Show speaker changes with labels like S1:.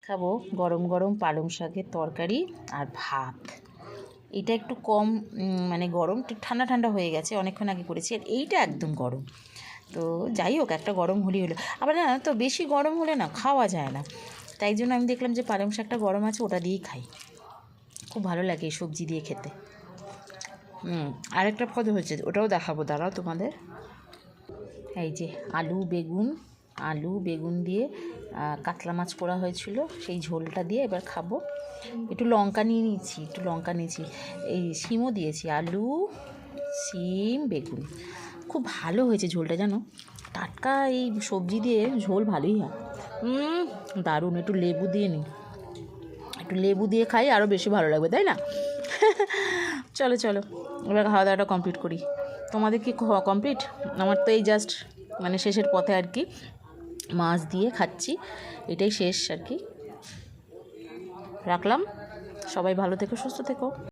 S1: খাবো গরম গরম পালং শাকের তরকারি আর ভাত। এটা একটু কম মানে গরম, ঠান্ডা ঠান্ডা হয়ে গেছে, অনেকক্ষণ আগে করেছি। আর এইটা একদম গরম। তো যাই হোক, একটা গরম হলেই হলো। আবার না, তো বেশি গরম হলে না খাওয়া যায় না, তাই জন্য আমি দেখলাম যে পালং শাকটা গরম আছে, ওটা দিয়েই খাই। খুব ভালো লাগে এই সবজি দিয়ে খেতে। আরেকটা পদ হয়েছে, ওটাও দেখাবো, দাঁড়াও তোমাদের। এই যে আলু বেগুন দিয়ে কাতলা মাছ করা হয়েছিল, সেই ঝোলটা দিয়ে এবার খাবো। একটু লঙ্কা নিয়েছি, এই শিমও দিয়েছি, আলু শিম বেগুন। খুব ভালো হয়েছে ঝোলটা, জানো, টাটকা এই সবজি দিয়ে ঝোল ভালোই হয়। দারুণ। একটু লেবু দিয়ে খাই, আরও বেশি ভালো লাগবে, তাই না? চলো এবার খাওয়া দাওয়াটা কমপ্লিট করি। তোমাদের কি কমপ্লিট? আমার তো এই জাস্ট মানে শেষের পথে আর কি, মাছ দিয়ে খাচ্ছি, এটাই শেষ আর কি। রাখলাম, সবাই ভালো থেকো, সুস্থ থেকো।